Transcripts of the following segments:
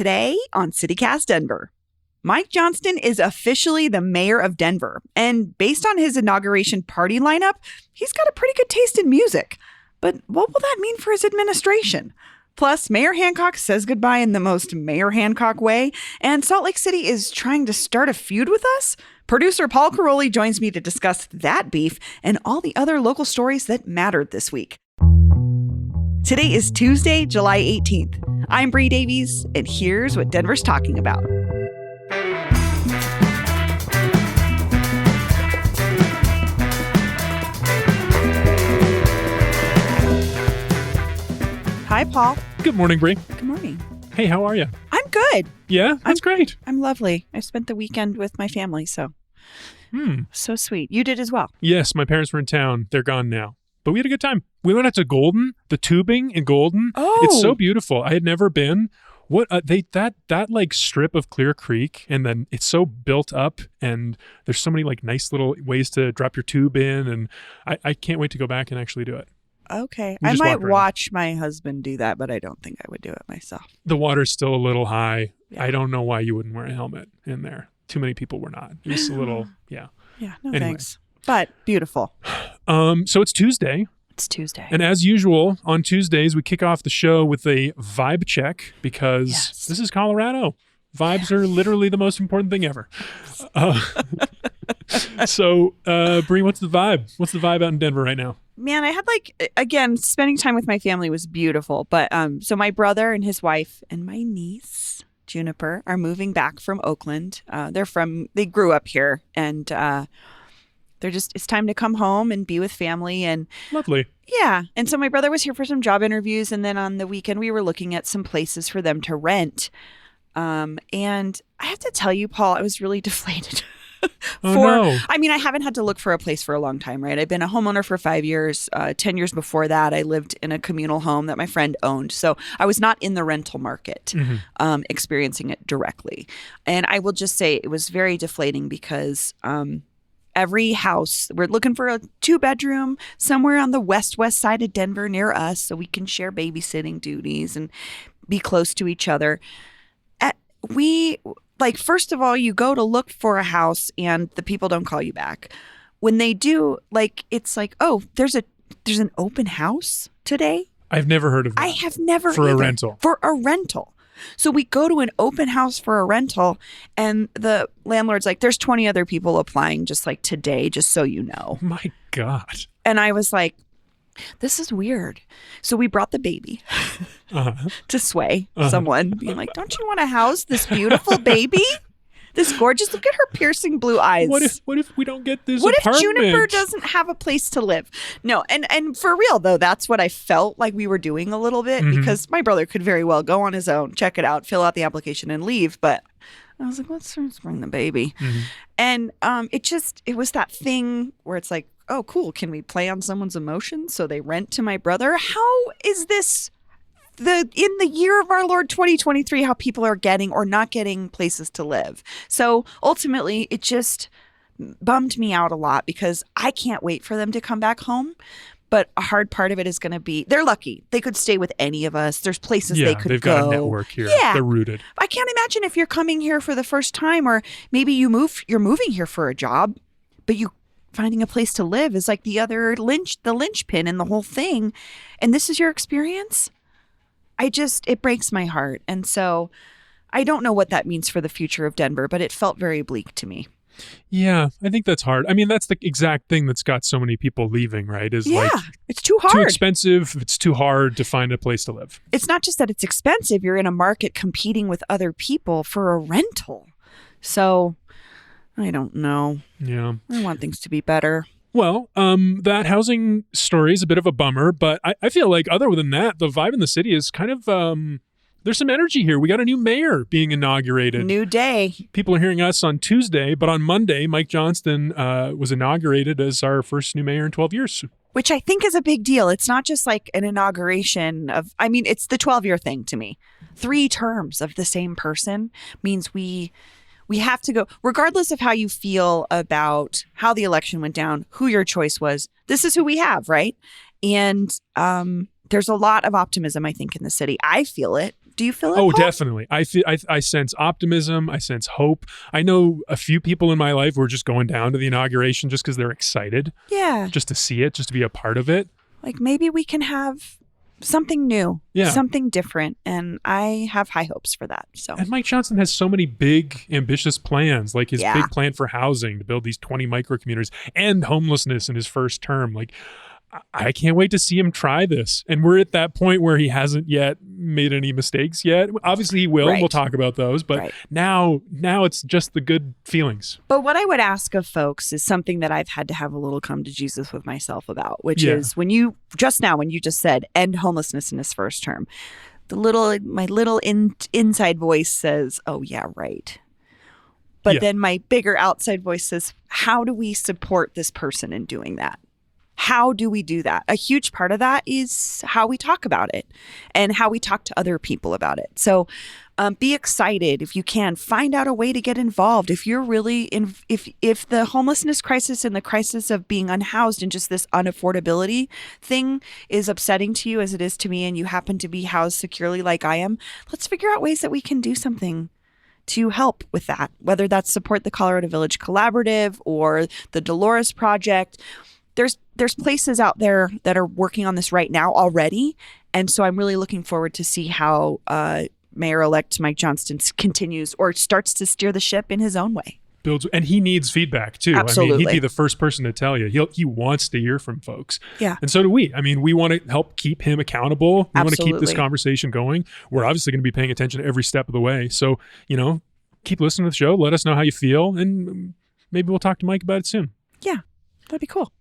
Today on CityCast Denver, Mike Johnston is officially the mayor of Denver. And based on his inauguration party lineup, he's got a pretty good taste in music. But what will that mean for his administration? Plus, Mayor Hancock says goodbye in the most Mayor Hancock way, and Salt Lake City is trying to start a feud with us? Producer Paul Caroli joins me to discuss that beef and all the other local stories that mattered this week. Today is Tuesday, July 18th. I'm Bree Davies, and here's what Denver's talking about. Hi, Paul. Good morning, Bree. Good morning. Hey, how are you? I'm good. Yeah, that's great. I'm lovely. I spent the weekend with my family, so so sweet. You did as well. Yes, my parents were in town. They're gone now. But we had a good time. We went out to Golden, the tubing in Golden. Oh. It's so beautiful. I had never been. What that like strip of Clear Creek, and then it's so built up, and there's so many like nice little ways to drop your tube in, and I can't wait to go back and actually do it. Okay. You I just might walk around. watch my husband do that, but I don't think I would do it myself. The water's still a little high. Yeah. I don't know why you wouldn't wear a helmet in there. Too many people were not. It was a little, yeah. Yeah, no Anyway. thanks. But beautiful. So it's Tuesday. It's Tuesday. And as usual, on Tuesdays, we kick off the show with a vibe check because Yes. this is Colorado. Vibes are literally the most important thing ever. So, Bree, what's the vibe? What's the vibe out in Denver right now? Man, I had again, spending time with my family was beautiful. But so my brother and his wife and my niece, Juniper, are moving back from Oakland. They grew up here, and it's time to come home and be with family. And Lovely. yeah. And so my brother was here for some job interviews. And then on the weekend, we were looking at some places for them to rent. And I have to tell you, Paul, I was really deflated. No. I mean, I haven't had to look for a place for a long time, right? I've been a homeowner for 5 years. 10 years before that, I lived in a communal home that my friend owned. So I was not in the rental market, experiencing it directly. And I will just say it was very deflating because every house, we're looking for a 2-bedroom somewhere on the west side of Denver near us so we can share babysitting duties and be close to each other. First of all, you go to look for a house and the people don't call you back. When they do, it's like, oh, there's an open house today. I've never heard of that. I have never For a either. rental. For a rental. So we go to an open house for a rental and the landlord's like, there's 20 other people applying just like today, just so you know. My God. And I was like, this is weird. So we brought the baby to sway someone, being like, don't you want to house this beautiful baby? This gorgeous, look at her piercing blue eyes. What if we don't get this What apartment? if Juniper doesn't have a place to live? No, and for real though, that's what I felt like we were doing a little bit because my brother could very well go on his own, check it out, fill out the application and leave. But I was like, let's bring the baby. And it was that thing where it's like, oh, cool. Can we play on someone's emotions? So they rent to my brother. How is this in the year of our Lord 2023, how people are getting or not getting places to live? So ultimately, it just bummed me out a lot because I can't wait for them to come back home. But a hard part of it is going to be, they're lucky. They could stay with any of us. There's places they could go. They've got a network here. Yeah. They're rooted. I can't imagine if you're coming here for the first time, or maybe you're moving here for a job, but finding a place to live is like the linchpin in the whole thing. And this is your experience. It breaks my heart. And so I don't know what that means for the future of Denver, but it felt very bleak to me. Yeah, I think that's hard. I mean, that's the exact thing that's got so many people leaving, right? It's too hard. Too expensive. It's too hard to find a place to live. It's not just that it's expensive. You're in a market competing with other people for a rental. So I don't know. Yeah. I want things to be better. Well, that housing story is a bit of a bummer, but I feel like other than that, the vibe in the city is kind of, there's some energy here. We got a new mayor being inaugurated. New day. People are hearing us on Tuesday, but on Monday, Mike Johnston was inaugurated as our first new mayor in 12 years. Which I think is a big deal. It's not just like an inauguration it's the 12-year thing to me. 3 terms of the same person means we have to go, regardless of how you feel about how the election went down, who your choice was. This is who we have, right? And there's a lot of optimism, I think, in the city. I feel it. Do you feel it, Oh, Paul? definitely. I sense optimism. I sense hope. I know a few people in my life who are just going down to the inauguration just because they're excited. Yeah. Just to see it, just to be a part of it. Like maybe we can have something new, something different. And I have high hopes for that. So, and Mike Johnson has so many big, ambitious plans, like his big plan for housing to build these 20 micro communities and homelessness in his first term. Like, I can't wait to see him try this. And we're at that point where he hasn't yet made any mistakes yet. Obviously he will. Right. We'll talk about those. But now it's just the good feelings. But what I would ask of folks is something that I've had to have a little come to Jesus with myself about, which is when you just said end homelessness in his first term, my little inside voice says, oh yeah, right. But then my bigger outside voice says, how do we support this person in doing that? How do we do that? A huge part of that is how we talk about it and how we talk to other people about it. So be excited if you can. Find out a way to get involved. If you're really if the homelessness crisis and the crisis of being unhoused and just this unaffordability thing is upsetting to you as it is to me, and you happen to be housed securely like I am, let's figure out ways that we can do something to help with that, whether that's support the Colorado Village Collaborative or the Dolores Project. There's places out there that are working on this right now already. And so I'm really looking forward to see how Mayor-elect Mike Johnston continues or starts to steer the ship in his own way. And he needs feedback too. Absolutely. I mean, he'd be the first person to tell you. He wants to hear from folks. Yeah. And so do we. I mean, we want to help keep him accountable. We want to keep this conversation going. We're obviously going to be paying attention every step of the way. So, keep listening to the show. Let us know how you feel. And maybe we'll talk to Mike about it soon. Yeah, that'd be cool.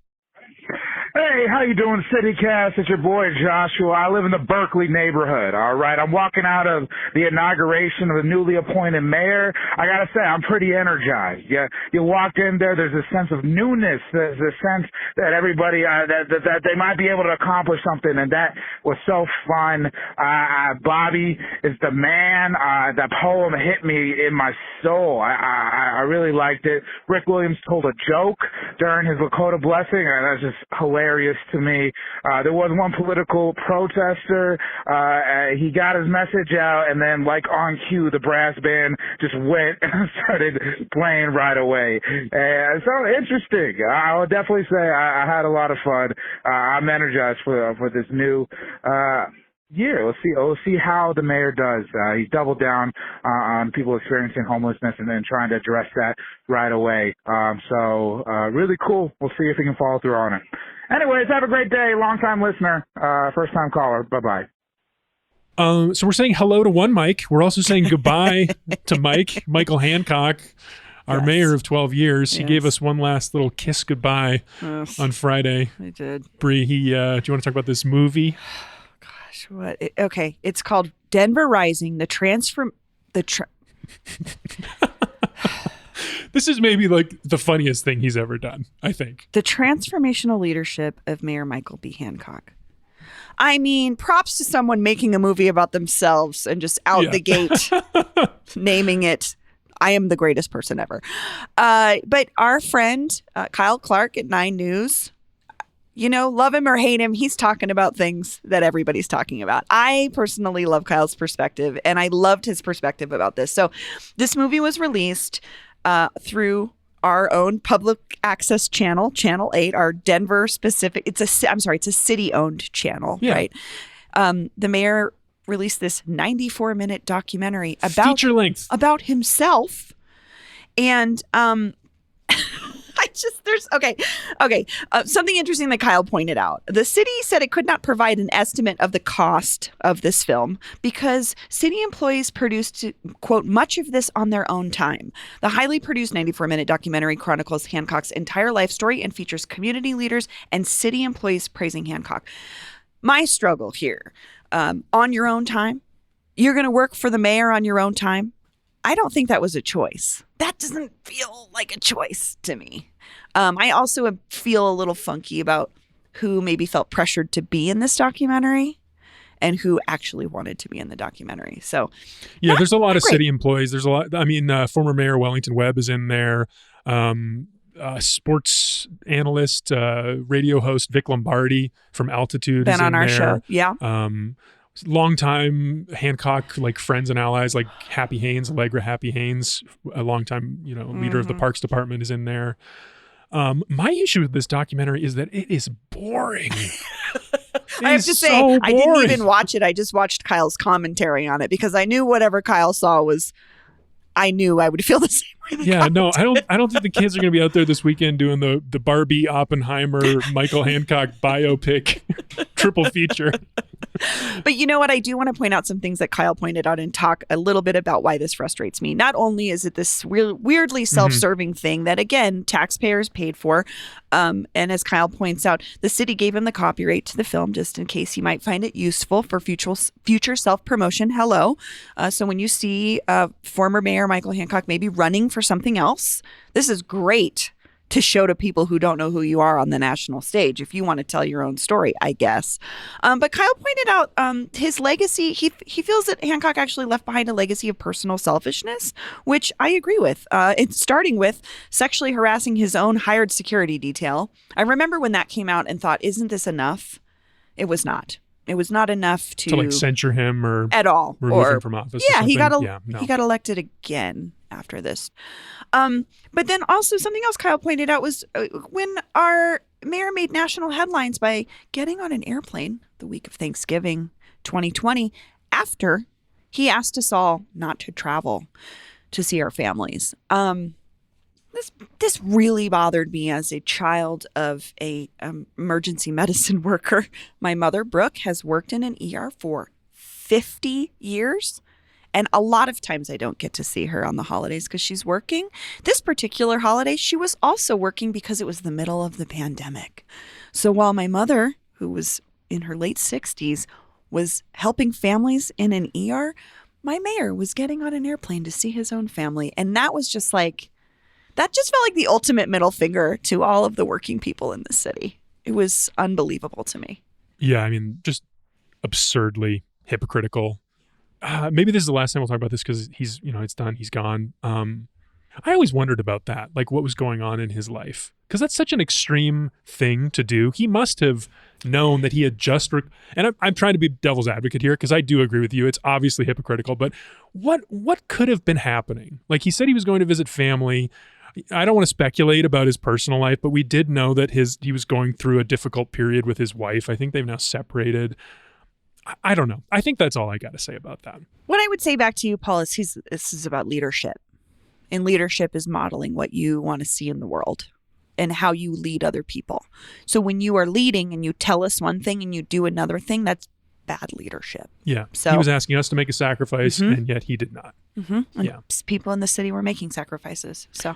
Hey, how you doing, CityCast? It's your boy Joshua. I live in the Berkeley neighborhood, all right? I'm walking out of the inauguration of the newly appointed mayor. I gotta say, I'm pretty energized. You walk in there's a sense of newness. There's a sense that everybody, that they might be able to accomplish something, and that was so fun. Bobby is the man. That poem hit me in my soul. I really liked it. Rick Williams told a joke during his Lakota blessing, and that's just hilarious to me. There was one political protester. He got his message out, and then, like on cue, the brass band just went and started playing right away. So interesting. I would definitely say I had a lot of fun. I'm energized for this new year. We'll see how the mayor does. He doubled down on people experiencing homelessness and then trying to address that right away. So really cool. We'll see if he can follow through on it. Anyways, have a great day. Long-time listener, first-time caller. Bye-bye. So we're saying hello to one Mike. We're also saying goodbye to Michael Hancock, our mayor of 12 years. He gave us one last little kiss goodbye on Friday. I did. Bree, do you want to talk about this movie? Gosh, what? Okay, it's called Denver Rising, This is maybe like the funniest thing he's ever done, I think. The transformational leadership of Mayor Michael B. Hancock. I mean, props to someone making a movie about themselves and just out the gate naming it, I am the greatest person ever. But our friend, Kyle Clark at 9 News, love him or hate him, he's talking about things that everybody's talking about. I personally love Kyle's perspective, and I loved his perspective about this. So this movie was released through our own public access channel, Channel 8, our Denver specific. It's a city-owned channel, right? The mayor released this 94-minute documentary feature length about himself, and something interesting that Kyle pointed out. The city said it could not provide an estimate of the cost of this film because city employees produced, quote, much of this on their own time. The highly produced 94-minute documentary chronicles Hancock's entire life story and features community leaders and city employees praising Hancock. My struggle here, on your own time, you're going to work for the mayor on your own time. I don't think that was a choice. That doesn't feel like a choice to me. I also feel a little funky about who maybe felt pressured to be in this documentary and who actually wanted to be in the documentary. So, there's a lot of city employees. There's a lot. I mean, former Mayor Wellington Webb is in there. sports analyst, radio host Vic Lombardi from Altitude Been is on in our there. show. Yeah. Longtime Hancock like friends and allies like Happy Haynes, Allegra Happy Haynes, a longtime leader of the Parks Department is in there. My issue with this documentary is that it is boring. I have to say, so I didn't boring. even watch it. I just watched Kyle's commentary on it because I knew whatever Kyle saw was, I knew I would feel the same way. that Yeah, Kyle no, did. I don't think the kids are going to be out there this weekend doing the Barbie Oppenheimer Michael Hancock biopic triple feature. But you know what? I do want to point out some things that Kyle pointed out and talk a little bit about why this frustrates me. Not only is it this weirdly self-serving thing that, again, taxpayers paid for. And as Kyle points out, the city gave him the copyright to the film just in case he might find it useful for future self-promotion. Hello. So when you see former Mayor Michael Hancock maybe running for something else, this is great to show to people who don't know who you are on the national stage, if you want to tell your own story, I guess. But Kyle pointed out his legacy. He feels that Hancock actually left behind a legacy of personal selfishness, which I agree with. It's starting with sexually harassing his own hired security detail. I remember when that came out and thought, isn't this enough? It was not. It was not enough to like censure him or at all, remove him from office. Yeah, or he got something. he got elected again after this. But then also something else Kyle pointed out was when our mayor made national headlines by getting on an airplane the week of Thanksgiving 2020 after he asked us all not to travel to see our families. This really bothered me as a child of a emergency medicine worker. My mother, Brooke, has worked in an ER for 50 years. And a lot of times I don't get to see her on the holidays because she's working. This particular holiday, she was also working because it was the middle of the pandemic. So while my mother, who was in her late 60s, was helping families in an ER, my mayor was getting on an airplane to see his own family. And that was just like, that just felt like the ultimate middle finger to all of the working people in the city. It was unbelievable to me. Yeah, I mean, just absurdly hypocritical. Maybe this is the last time we'll talk about this because he's, it's done. He's gone. I always wondered about that, like what was going on in his life, because that's such an extreme thing to do. He must have known that he had just, and I'm trying to be devil's advocate here because I do agree with you. It's obviously hypocritical, but what could have been happening? Like he said he was going to visit family. I don't want to speculate about his personal life, but we did know that he was going through a difficult period with his wife. I think they've now separated. I don't know. I think that's all I got to say about that. What I would say back to you, Paul, is this is about leadership. And leadership is modeling what you want to see in the world and how you lead other people. So when you are leading and you tell us one thing and you do another thing, that's bad leadership. Yeah. So he was asking us to make a sacrifice and yet he did not. And Yeah. people in the city were making sacrifices. So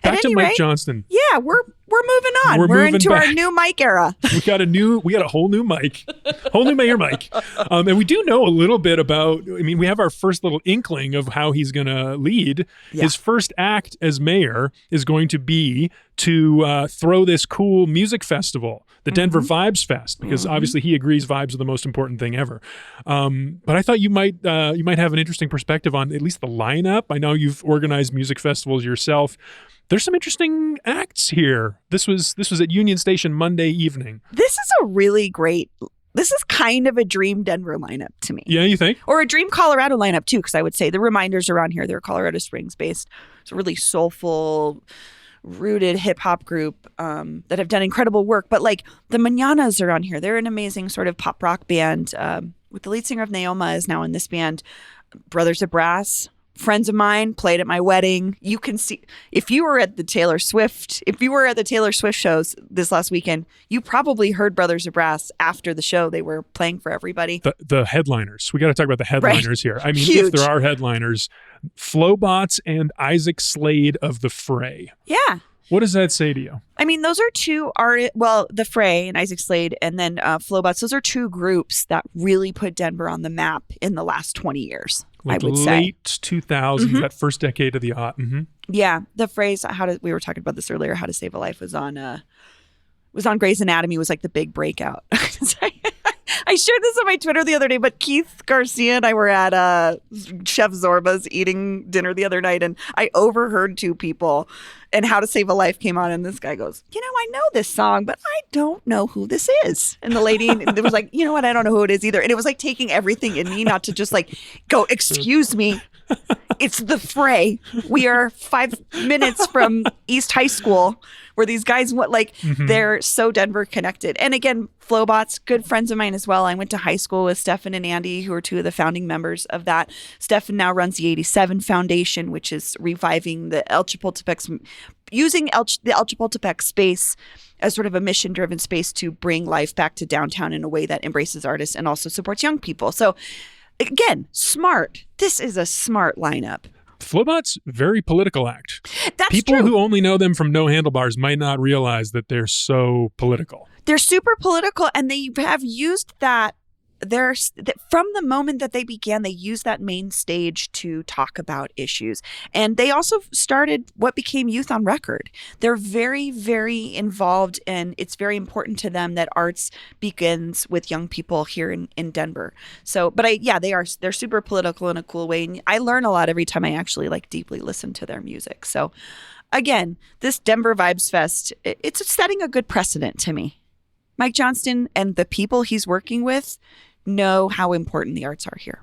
Back to Mike Johnston. Yeah, we're moving on. We're moving into back. our new Mike era. We got a whole new Mike, whole new Mayor Mike. And we do know a little bit about, we have our first little inkling of how he's going to lead. Yeah. His first act as mayor is going to be to throw this cool music festival, the Denver Vibes Fest, because obviously he agrees vibes are the most important thing ever. But I thought you might have an interesting perspective on at least the lineup. I know you've organized music festivals yourself. There's some interesting acts here. This was at Union Station Monday evening. This is kind of a dream Denver lineup to me. Yeah, you think? Or a dream Colorado lineup too, because I would say the Reminders around here, they're Colorado Springs based. It's a really soulful, rooted hip hop group that have done incredible work. But like the Mananas around here, they're an amazing sort of pop rock band with the lead singer of Naoma is now in this band. Brothers of Brass. Friends of mine played at my wedding. You can see if you were at the Taylor Swift shows this last weekend, you probably heard Brothers of Brass after the show. They were playing for everybody. The headliners. We got to talk about the headliners here. I mean, Huge. if there are headliners, Flobots and Isaac Slade of the Fray. Yeah. What does that say to you? I mean, those are two artists, well, the Fray and Isaac Slade and then Flobots, those are two groups that really put Denver on the map in the last 20 years, Like I would late say. 2000s, that first decade of the Yeah. The phrase, we were talking about this earlier, How to Save a Life was on Grey's Anatomy, was like the big breakout. I I shared this on my Twitter the other day, but Keith Garcia and I were at Chef Zorba's eating dinner the other night, and I overheard two people, and How to Save a Life came on, and this guy goes, I know this song, but I don't know who this is. And the lady was like, you know what, I don't know who it is either. And it was like taking everything in me not to just like go, excuse me, it's The Fray. We are 5 minutes from East High School, where these guys they're so Denver connected. And again, Flowbots, good friends of mine as well. I went to high school with Stefan and Andy, who are two of the founding members of that. Stefan now runs the 87 Foundation, which is reviving the El Chapultepec, using the El Chapultepec space as sort of a mission-driven space to bring life back to downtown in a way that embraces artists and also supports young people. So again, smart. This is a smart lineup. Flowbot's very political act. That's People true. who only know them from No Handlebars might not realize that they're so political. They're super political, and they have used that. From the moment that they began, they used that main stage to talk about issues. And they also started what became Youth on Record. They're very, very involved, and it's very important to them that arts begins with young people here in Denver. So, but they're super political in a cool way. And I learn a lot every time I actually deeply listen to their music. So again, this Denver Vibes Fest, it's setting a good precedent to me. Mike Johnston and the people he's working with know how important the arts are here.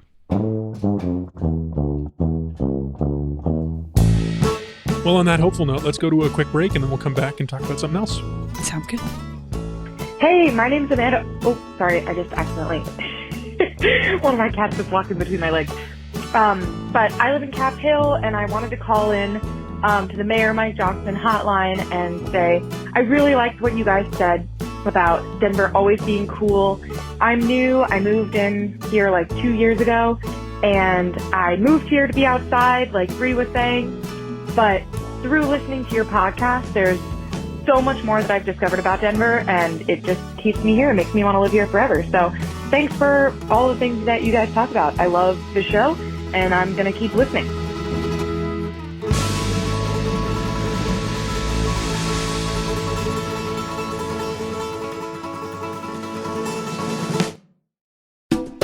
Well, on that hopeful note, let's go to a quick break, and then we'll come back and talk about something else. Sounds good. Hey, my name's Amanda. Oh, sorry, I just accidentally. One of my cats was walking between my legs. But I live in Cap Hill, and I wanted to call in to the Mayor Mike Johnston hotline and say, I really liked what you guys said about Denver always being cool. I'm new. I moved in here 2 years ago, and I moved here to be outside, like Bree was saying. But through listening to your podcast, there's so much more that I've discovered about Denver, and it just keeps me here and makes me want to live here forever. So thanks for all the things that you guys talk about. I love the show, and I'm going to keep listening.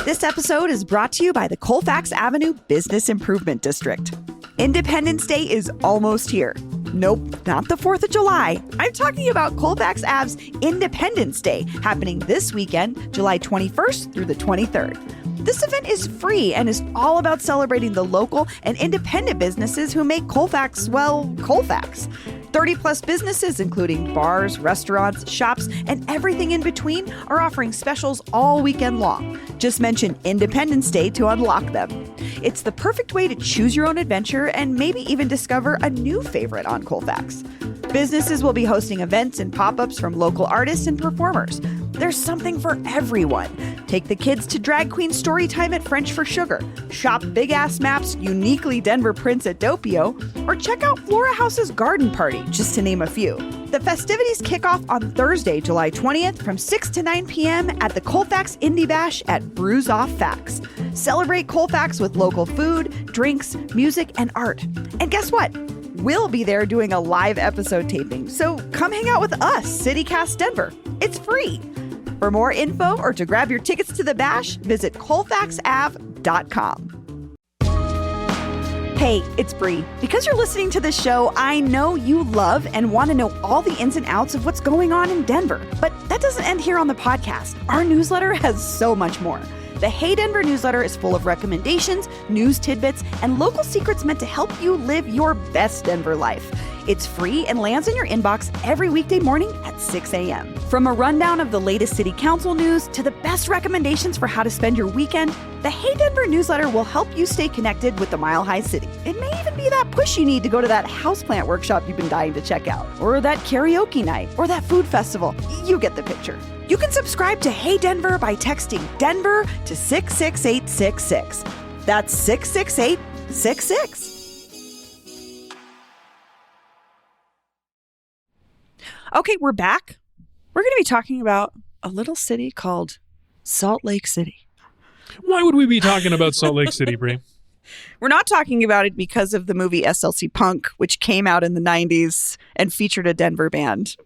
This episode is brought to you by the Colfax Avenue Business Improvement District. Independence Day is almost here. Nope, not the 4th of July. I'm talking about Colfax Ave's Independence Day, happening this weekend, July 21st through the 23rd. This event is free and is all about celebrating the local and independent businesses who make Colfax, Colfax. 30-plus businesses, including bars, restaurants, shops, and everything in between, are offering specials all weekend long. Just mention Independence Day to unlock them. It's the perfect way to choose your own adventure and maybe even discover a new favorite on Colfax. Businesses will be hosting events and pop-ups from local artists and performers. There's something for everyone. Take the kids to drag queen story time at French for Sugar, shop Big Ass Map's uniquely Denver prints at Doppio, or check out Flora House's garden party, just to name a few. The festivities kick off on Thursday, July 20th from 6 to 9 p.m. at the Colfax Indie Bash at Brews Off Fax. Celebrate Colfax with local food, drinks, music, and art. And guess what? We'll be there doing a live episode taping, so come hang out with us, CityCast Denver. It's free. For more info or to grab your tickets to the bash, visit colfaxav.com. Hey, it's Bree. Because you're listening to this show, I know you love and want to know all the ins and outs of what's going on in Denver. But that doesn't end here on the podcast. Our newsletter has so much more. The Hey Denver newsletter is full of recommendations, news tidbits, and local secrets meant to help you live your best Denver life. It's free and lands in your inbox every weekday morning at 6 a.m. From a rundown of the latest city council news to the best recommendations for how to spend your weekend, the Hey Denver newsletter will help you stay connected with the Mile High City. It may even be that push you need to go to that houseplant workshop you've been dying to check out, or that karaoke night, or that food festival. You get the picture. You can subscribe to Hey Denver by texting Denver to 66866. That's 66866. Okay, we're back. We're going to be talking about a little city called Salt Lake City. Why would we be talking about Salt Lake City, Bree? We're not talking about it because of the movie SLC Punk, which came out in the 90s and featured a Denver band.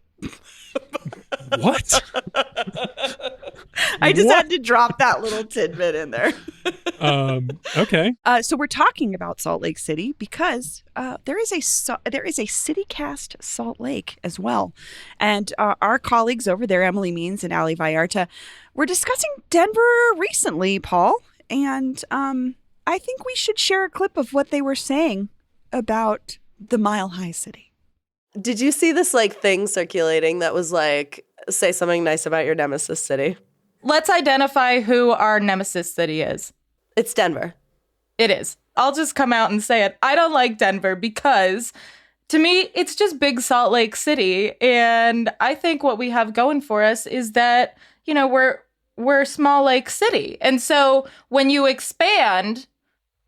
What? I just What? had to drop that little tidbit in there. Okay. So we're talking about Salt Lake City because there is a CityCast Salt Lake as well, and our colleagues over there, Emily Means and Ali Vallarta, were discussing Denver recently, Paul, and I think we should share a clip of what they were saying about the Mile High City. Did you see this like thing circulating that was like, say something nice about your nemesis city? Let's identify who our nemesis city is. It's Denver. It is. I'll just come out and say it. I don't like Denver because to me, it's just big Salt Lake City. And I think what we have going for us is that, you know, we're small lake city. And so when you expand,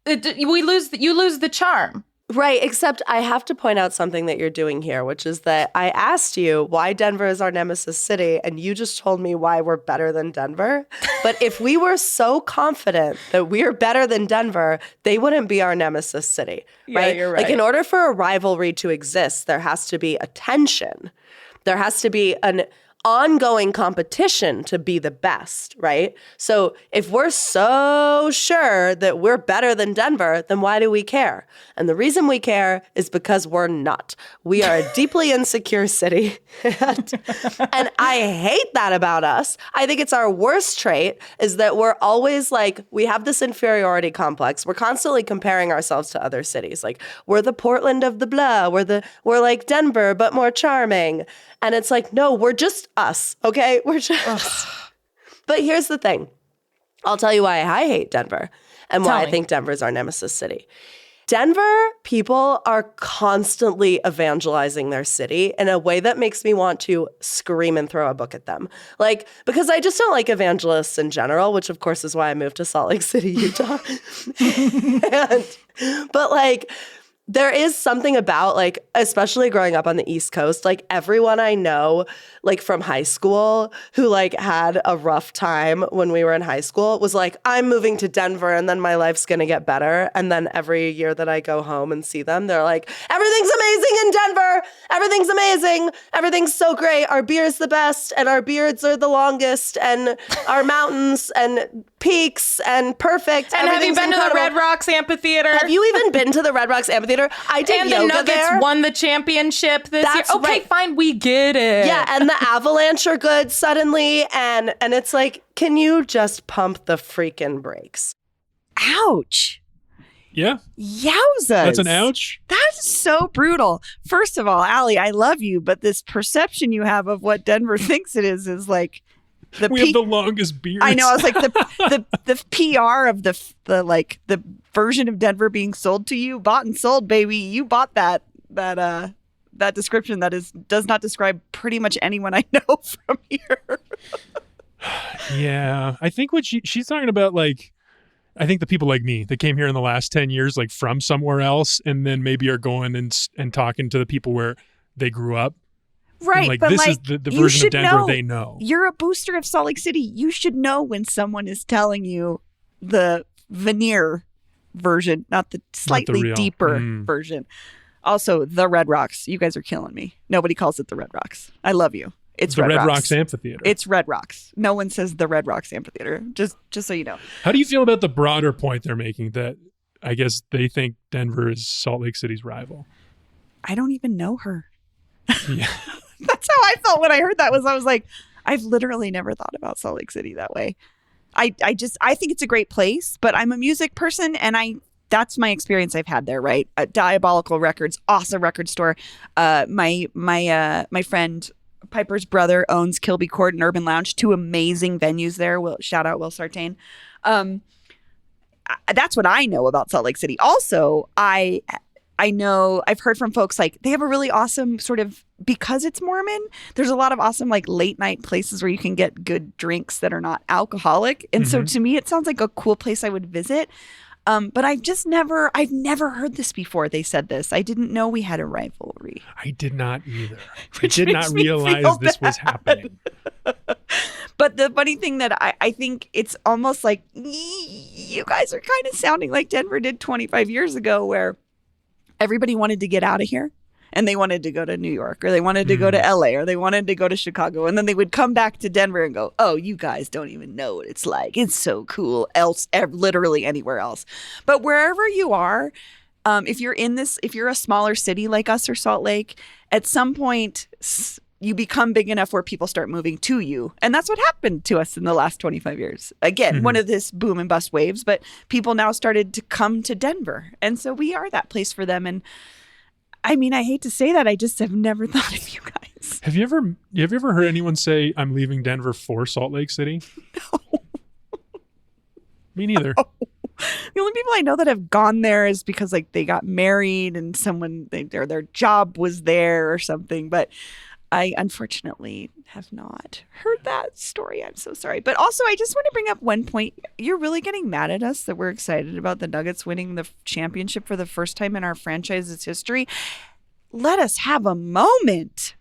you lose the charm. Right, except I have to point out something that you're doing here, which is that I asked you why Denver is our nemesis city, and you just told me why we're better than Denver. But if we were so confident that we're better than Denver, they wouldn't be our nemesis city, right? Yeah, you're right. Like in order for a rivalry to exist, there has to be a tension. There has to be an ongoing competition to be the best, right? So if we're so sure that we're better than Denver, then why do we care? And the reason we care is because we're not. We are a deeply insecure city. And I hate that about us. I think it's our worst trait is that we're always like, we have this inferiority complex. We're constantly comparing ourselves to other cities. Like, we're the Portland of the blah. We're like Denver, but more charming. And it's like, no, we're just us, okay? We're just But here's the thing. I'll tell you why I hate Denver and why I think Denver's our nemesis city. Denver people are constantly evangelizing their city in a way that makes me want to scream and throw a book at them. Like, because I just don't like evangelists in general, which of course is why I moved to Salt Lake City, Utah. But like, there is something about, like, especially growing up on the East Coast, like everyone I know, like from high school who like had a rough time when we were in high school was like, I'm moving to Denver and then my life's going to get better. And then every year that I go home and see them, they're like, everything's amazing in Denver. Everything's amazing. Everything's so great. Our beer's the best and our beards are the longest and our mountains and peaks and perfect. And have you been incredible. to the Red Rocks Amphitheater? Have you even been to the Red Rocks Amphitheater? I did and yoga the Nuggets there. won the championship this That's year. Okay, right. fine, we get it. Yeah, and the Avalanche are good suddenly, and it's like, can you just pump the freaking brakes? Ouch. Yeah. Yowzas. That's an ouch. That's so brutal. First of all, Allie, I love you, but this perception you have of what Denver thinks it is like We have the longest beards. I know. I was like the PR of the version of Denver being sold to you, bought and sold, baby. You bought that description that does not describe pretty much anyone I know from here. Yeah, I think what she's talking about, like, I think the people like me that came here in the last 10 years, like from somewhere else, and then maybe are going and talking to the people where they grew up. Right, and like, but this like, is the you version of should Denver know. they know. You're a booster of Salt Lake City. You should know when someone is telling you the veneer version, not the slightly real. deeper version. Also, the Red Rocks. You guys are killing me. Nobody calls it the Red Rocks. I love you. It's the Red Rocks. Rocks Amphitheater. It's Red Rocks. No one says the Red Rocks Amphitheater. Just so you know. How do you feel about the broader point they're making that I guess they think Denver is Salt Lake City's rival? I don't even know her. Yeah. That's how I felt when I heard that. I was like, I've literally never thought about Salt Lake City that way. I think it's a great place, but I'm a music person, and that's my experience I've had there, right? Diabolical Records, awesome record store. My friend Piper's brother owns Kilby Court and Urban Lounge, two amazing venues there. Shout out Will Sartain. That's what I know about Salt Lake City. Also, I know I've heard from folks like they have a really awesome sort of, because it's Mormon, there's a lot of awesome like late night places where you can get good drinks that are not alcoholic. And so to me, it sounds like a cool place I would visit. But I've never heard this before. They said this. I didn't know we had a rivalry. I did not either. I Which did not makes me realize feel this was bad. happening. But the funny thing that I think it's almost like you guys are kind of sounding like Denver did 25 years ago, where everybody wanted to get out of here. and they wanted to go to New York, or they wanted to go to LA, or they wanted to go to Chicago. And then they would come back to Denver and go, oh, you guys don't even know what it's like. It's so cool literally anywhere else. But wherever you are, if you're a smaller city like us or Salt Lake, at some point you become big enough where people start moving to you. And that's what happened to us in the last 25 years. Again, one of this boom and bust waves, but people now started to come to Denver. And so we are that place for them. And I mean, I hate to say that. I just have never thought of you guys. Have you ever heard anyone say, I'm leaving Denver for Salt Lake City? No. Me neither. No. The only people I know that have gone there is because like they got married and their job was there or something. But I unfortunately have not heard that story. I'm so sorry. But also, I just want to bring up one point. You're really getting mad at us that we're excited about the Nuggets winning the championship for the first time in our franchise's history. Let us have a moment,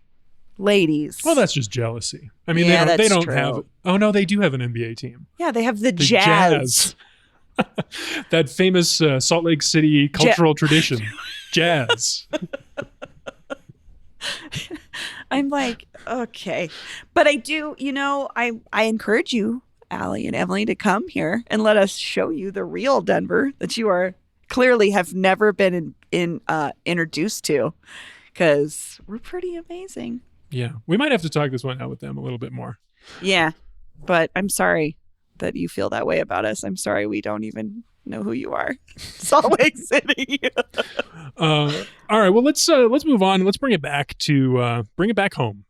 ladies. Well, that's just jealousy. I mean, Yeah, they don't true. have. Oh no, they do have an NBA team. Yeah, they have the The Jazz. That famous Salt Lake City cultural tradition, jazz. I'm like, okay. But I do, I encourage you, Allie and Emily, to come here and let us show you the real Denver that you are clearly have never been introduced to, because we're pretty amazing. Yeah, we might have to talk this one out with them a little bit more. Yeah, but I'm sorry that you feel that way about us. I'm sorry we don't even know who you are. Salt Lake City. All right, well let's move on. Let's bring it back home.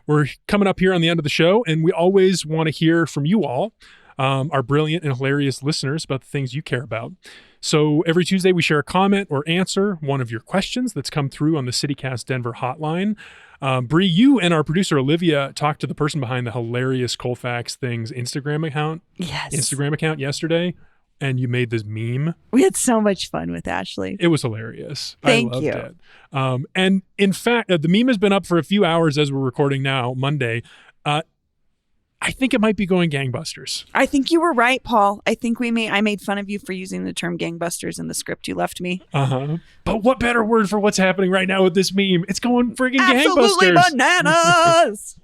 We're coming up here on the end of the show, and we always want to hear from you all, our brilliant and hilarious listeners, about the things you care about. So every Tuesday we share a comment or answer one of your questions that's come through on the CityCast Denver hotline. Bree, you and our producer Olivia talked to the person behind the hilarious Colfax Things Instagram account yesterday, and you made this meme. We had so much fun with Ashley. It was hilarious. Thank I loved you. it. And in fact, the meme has been up for a few hours as we're recording now, Monday. I think it might be going gangbusters. I think you were right, Paul. I think I made fun of you for using the term gangbusters in the script you left me. But what better word for what's happening right now with this meme? It's going friggin' Absolutely gangbusters. bananas.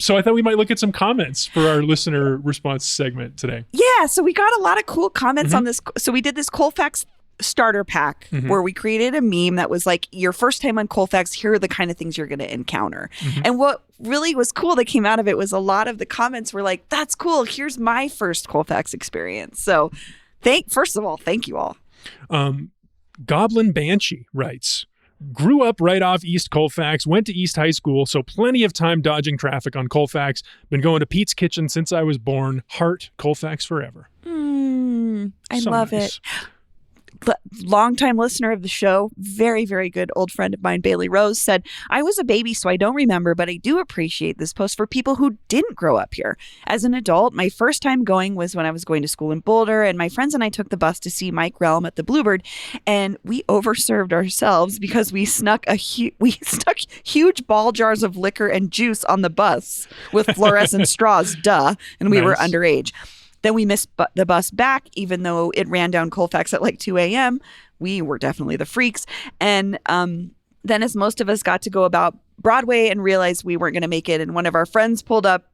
So I thought we might look at some comments for our listener response segment today. Yeah, so we got a lot of cool comments on this. So we did this Colfax starter pack where we created a meme that was like, your first time on Colfax, here are the kind of things you're going to encounter. And what really was cool that came out of it was a lot of the comments were like, that's cool. Here's my first Colfax experience. So first of all, thank you all. Goblin Banshee writes, grew up right off East Colfax, went to East High School, so plenty of time dodging traffic on Colfax. Been going to Pete's Kitchen since I was born. Heart Colfax forever. I So love nice. it. Longtime listener of the show, very, very good old friend of mine, Bailey Rose, said, I was a baby, so I don't remember, but I do appreciate this post for people who didn't grow up here. As an adult, my first time going was when I was going to school in Boulder, and my friends and I took the bus to see Mike Relm at the Bluebird, and we overserved ourselves because we snuck huge ball jars of liquor and juice on the bus with fluorescent straws, and we were Nice. underage. Then we missed the bus back, even though it ran down Colfax at like 2 a.m. We were definitely the freaks. And then as most of us got to go about Broadway and realized we weren't going to make it, and one of our friends pulled up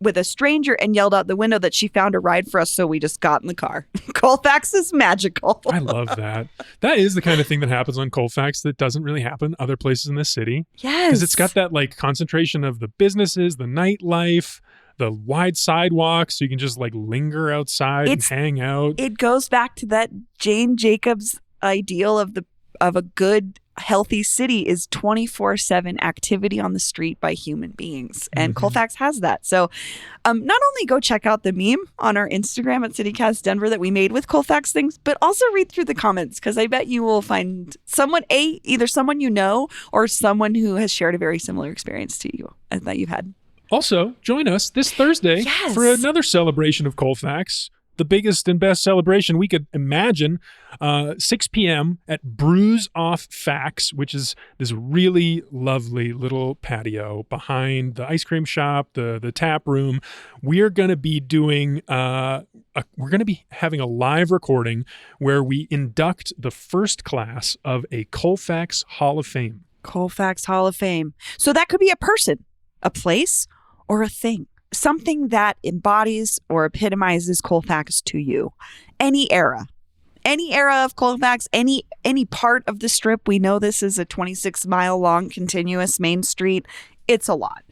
with a stranger and yelled out the window that she found a ride for us, so we just got in the car. Colfax is magical. I love that. That is the kind of thing that happens on Colfax that doesn't really happen other places in this city. Yes. Because it's got that like concentration of the businesses, the nightlife, the wide sidewalks, so you can just like linger outside and hang out. It goes back to that Jane Jacobs ideal of a good, healthy city is 24/7 activity on the street by human beings. And Colfax has that. So not only go check out the meme on our Instagram at CityCast Denver that we made with Colfax Things, but also read through the comments, because I bet you will find someone, either someone you know or someone who has shared a very similar experience to you that you've had. Also, join us this Thursday for another celebration of Colfax, the biggest and best celebration we could imagine, 6 p.m. at Brews Off Fax, which is this really lovely little patio behind the ice cream shop, the tap room. We are going to be doing we're going to be having a live recording where we induct the first class of a Colfax Hall of Fame. Colfax Hall of Fame. So that could be a person, a place, or a thing. Something that embodies or epitomizes Colfax to you. Any era of Colfax, any part of the strip. We know this is a 26-mile long continuous main street. It's a lot.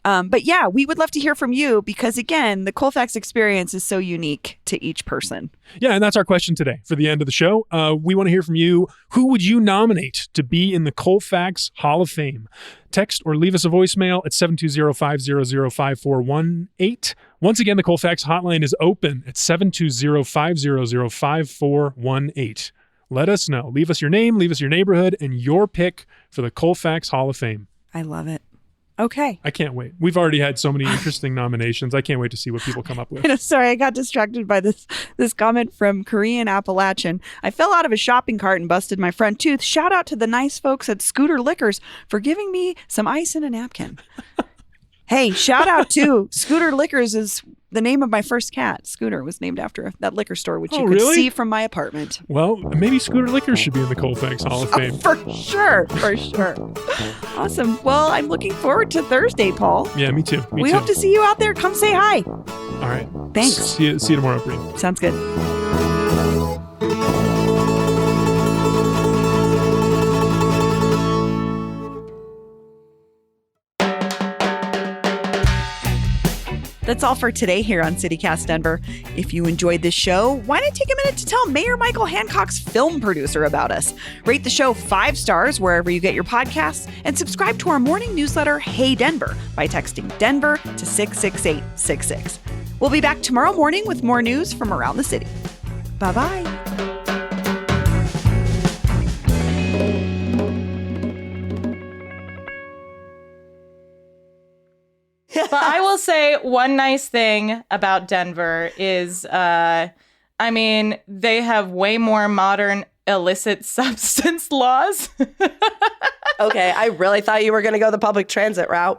But yeah, we would love to hear from you because, again, the Colfax experience is so unique to each person. Yeah, and that's our question today for the end of the show. We want to hear from you. Who would you nominate to be in the Colfax Hall of Fame? Text or leave us a voicemail at 720-500-5418. Once again, the Colfax hotline is open at 720-500-5418. Let us know. Leave us your name, leave us your neighborhood, and your pick for the Colfax Hall of Fame. I love it. Okay. I can't wait. We've already had so many interesting nominations. I can't wait to see what people come up with. Sorry, I got distracted by this comment from Korean Appalachian. I fell out of a shopping cart and busted my front tooth. Shout out to the nice folks at Scooter Liquors for giving me some ice and a napkin. Hey, shout out to Scooter Liquors is the name of my first cat. Scooter was named after that liquor store, which you could see from my apartment. Well, maybe Scooter Liquors should be in the Colfax Hall of Fame. For sure. Awesome. Well, I'm looking forward to Thursday, Paul. Yeah, me too. We hope to see you out there. Come say hi. All right. Thanks. See you tomorrow, Bree. Sounds good. That's all for today here on CityCast Denver. If you enjoyed this show, why not take a minute to tell Mayor Michael Hancock's film producer about us? Rate the show 5 stars wherever you get your podcasts and subscribe to our morning newsletter, Hey Denver, by texting Denver to 66866. We'll be back tomorrow morning with more news from around the city. Bye-bye. But I will say one nice thing about Denver is, they have way more modern illicit substance laws. Okay, I really thought you were going to go the public transit route.